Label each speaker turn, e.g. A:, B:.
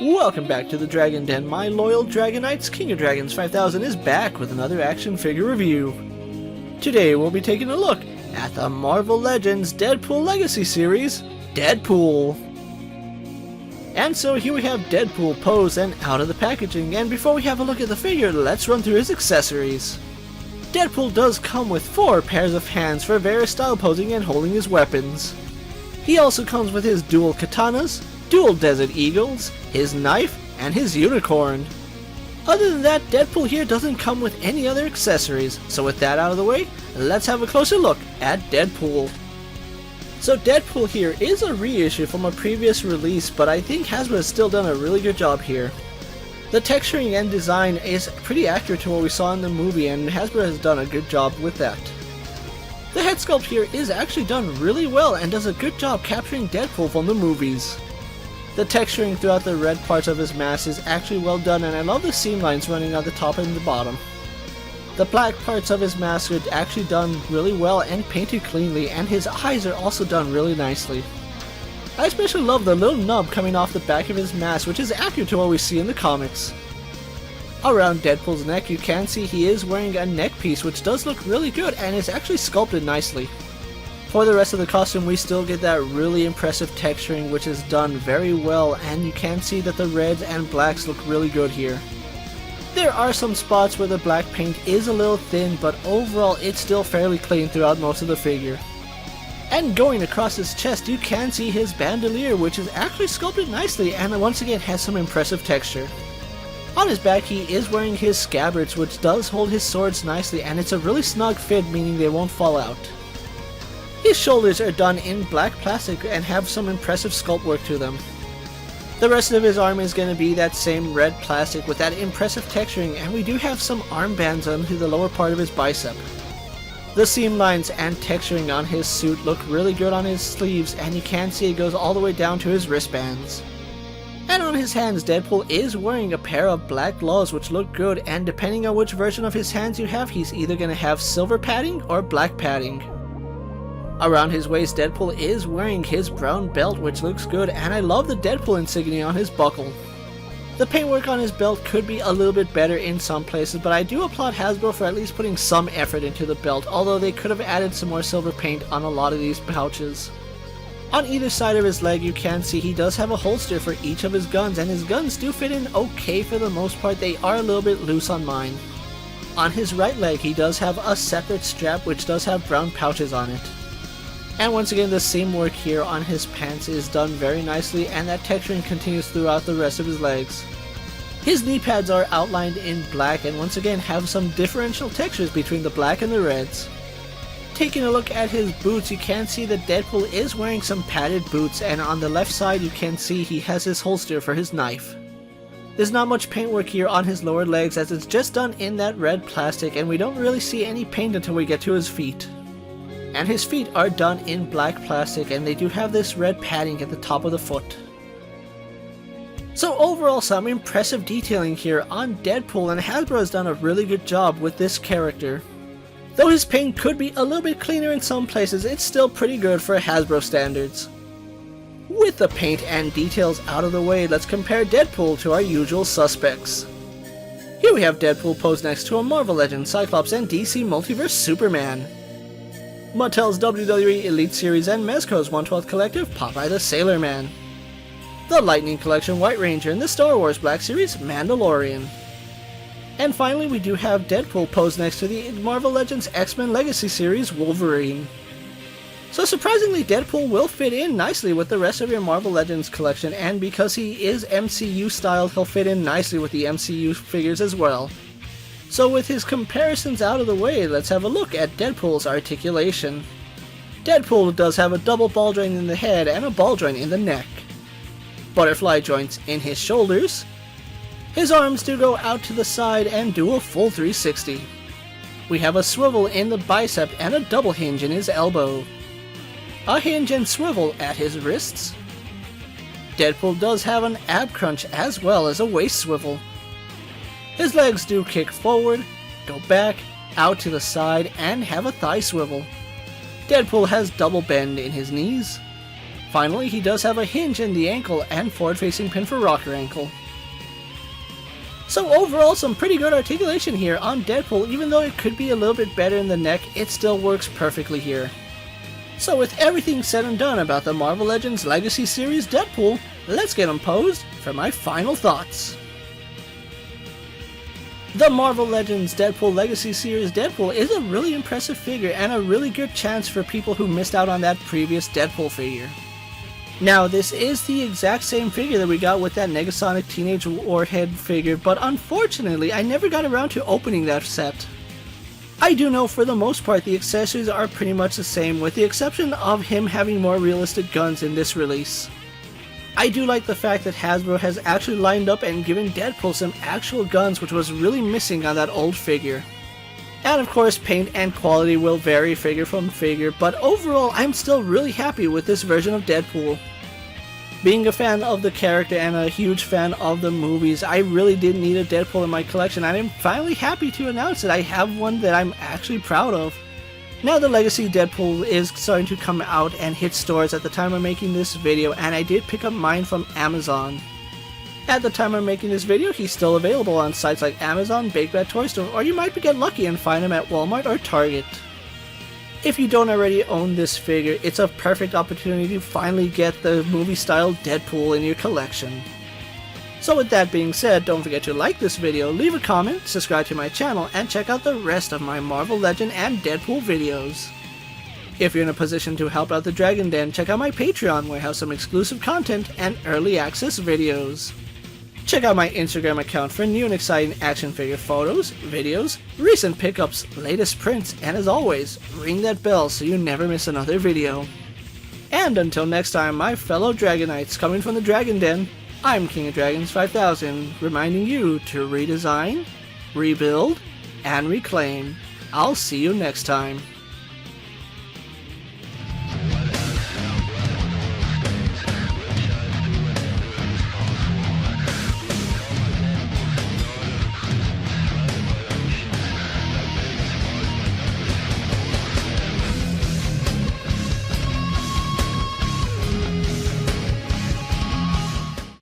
A: Welcome back to the Dragon Den. My loyal Dragonites, King of Dragons 5000 is back with another action figure review. Today we'll be taking a look at the Marvel Legends Deadpool Legacy series, Deadpool. And so here we have Deadpool posed and out of the packaging, and before we have a look at the figure, let's run through his accessories. Deadpool does come with 4 pairs of hands for various style posing and holding his weapons. He also comes with his dual katanas, dual desert eagles, his knife, and his unicorn. Other than that, Deadpool here doesn't come with any other accessories, so with that out of the way, let's have a closer look at Deadpool. So Deadpool here is a reissue from a previous release, but I think Hasbro has still done a really good job here. The texturing and design is pretty accurate to what we saw in the movie, and Hasbro has done a good job with that. The head sculpt here is actually done really well and does a good job capturing Deadpool from the movies. The texturing throughout the red parts of his mask is actually well done, and I love the seam lines running at the top and the bottom. The black parts of his mask are actually done really well and painted cleanly, and his eyes are also done really nicely. I especially love the little nub coming off the back of his mask, which is accurate to what we see in the comics. Around Deadpool's neck you can see he is wearing a neck piece, which does look really good and is actually sculpted nicely. For the rest of the costume we still get that really impressive texturing, which is done very well, and you can see that the reds and blacks look really good here. There are some spots where the black paint is a little thin, but overall it's still fairly clean throughout most of the figure. And going across his chest you can see his bandolier, which is actually sculpted nicely and once again has some impressive texture. On his back he is wearing his scabbards, which does hold his swords nicely, and it's a really snug fit, meaning they won't fall out. His shoulders are done in black plastic and have some impressive sculpt work to them. The rest of his arm is going to be that same red plastic with that impressive texturing, and we do have some armbands onto the lower part of his bicep. The seam lines and texturing on his suit look really good on his sleeves, and you can see it goes all the way down to his wristbands. And on his hands, Deadpool is wearing a pair of black gloves which look good, and depending on which version of his hands you have, he's either going to have silver padding or black padding. Around his waist, Deadpool is wearing his brown belt, which looks good, and I love the Deadpool insignia on his buckle. The paintwork on his belt could be a little bit better in some places, but I do applaud Hasbro for at least putting some effort into the belt, although they could have added some more silver paint on a lot of these pouches. On either side of his leg you can see he does have a holster for each of his guns, and his guns do fit in okay for the most part. They are a little bit loose on mine. On his right leg he does have a separate strap which does have brown pouches on it. And once again, the seam work here on his pants is done very nicely, and that texturing continues throughout the rest of his legs. His knee pads are outlined in black and once again have some differential textures between the black and the reds. Taking a look at his boots, you can see that Deadpool is wearing some padded boots, and on the left side you can see he has his holster for his knife. There's not much paintwork here on his lower legs, as it's just done in that red plastic, and we don't really see any paint until we get to his feet. And his feet are done in black plastic, and they do have this red padding at the top of the foot. So overall, some impressive detailing here on Deadpool, and Hasbro has done a really good job with this character. Though his paint could be a little bit cleaner in some places, it's still pretty good for Hasbro standards. With the paint and details out of the way, let's compare Deadpool to our usual suspects. Here we have Deadpool posed next to a Marvel Legends, Cyclops, and DC Multiverse Superman. Mattel's WWE Elite Series and Mezco's 1/12 Collective Popeye the Sailor Man. The Lightning Collection White Ranger and the Star Wars Black Series Mandalorian. And finally we do have Deadpool posed next to the Marvel Legends X-Men Legacy Series Wolverine. So surprisingly, Deadpool will fit in nicely with the rest of your Marvel Legends collection, and because he is MCU styled, he'll fit in nicely with the MCU figures as well. So with his comparisons out of the way, let's have a look at Deadpool's articulation. Deadpool does have a double ball joint in the head and a ball joint in the neck. Butterfly joints in his shoulders. His arms do go out to the side and do a full 360. We have a swivel in the bicep and a double hinge in his elbow. A hinge and swivel at his wrists. Deadpool does have an ab crunch as well as a waist swivel. His legs do kick forward, go back, out to the side, and have a thigh swivel. Deadpool has double bend in his knees. Finally, he does have a hinge in the ankle and forward-facing pin for rocker ankle. So overall, some pretty good articulation here on Deadpool. Even though it could be a little bit better in the neck, it still works perfectly here. So with everything said and done about the Marvel Legends Legacy Series Deadpool, let's get them posed for my final thoughts. The Marvel Legends Deadpool Legacy Series Deadpool is a really impressive figure and a really good chance for people who missed out on that previous Deadpool figure. Now, this is the exact same figure that we got with that Negasonic Teenage Warhead figure, but unfortunately I never got around to opening that set. I do know for the most part the accessories are pretty much the same, with the exception of him having more realistic guns in this release. I do like the fact that Hasbro has actually lined up and given Deadpool some actual guns, which was really missing on that old figure. And of course, paint and quality will vary figure from figure, but overall I'm still really happy with this version of Deadpool. Being a fan of the character and a huge fan of the movies, I really did need a Deadpool in my collection, and I'm finally happy to announce that I have one that I'm actually proud of. Now the Legacy Deadpool is starting to come out and hit stores at the time of making this video, and I did pick up mine from Amazon. At the time of making this video, he's still available on sites like Amazon, Big Bad Toy Store, or you might get lucky and find him at Walmart or Target. If you don't already own this figure, it's a perfect opportunity to finally get the movie-style Deadpool in your collection. So with that being said, don't forget to like this video, leave a comment, subscribe to my channel, and check out the rest of my Marvel Legend and Deadpool videos. If you're in a position to help out the Dragon Den, check out my Patreon where I have some exclusive content and early access videos. Check out my Instagram account for new and exciting action figure photos, videos, recent pickups, latest prints, and as always, ring that bell so you never miss another video. And until next time, my fellow Dragonites coming from the Dragon Den, I'm KingofDragons 5000, reminding you to redesign, rebuild, and reclaim. I'll see you next time.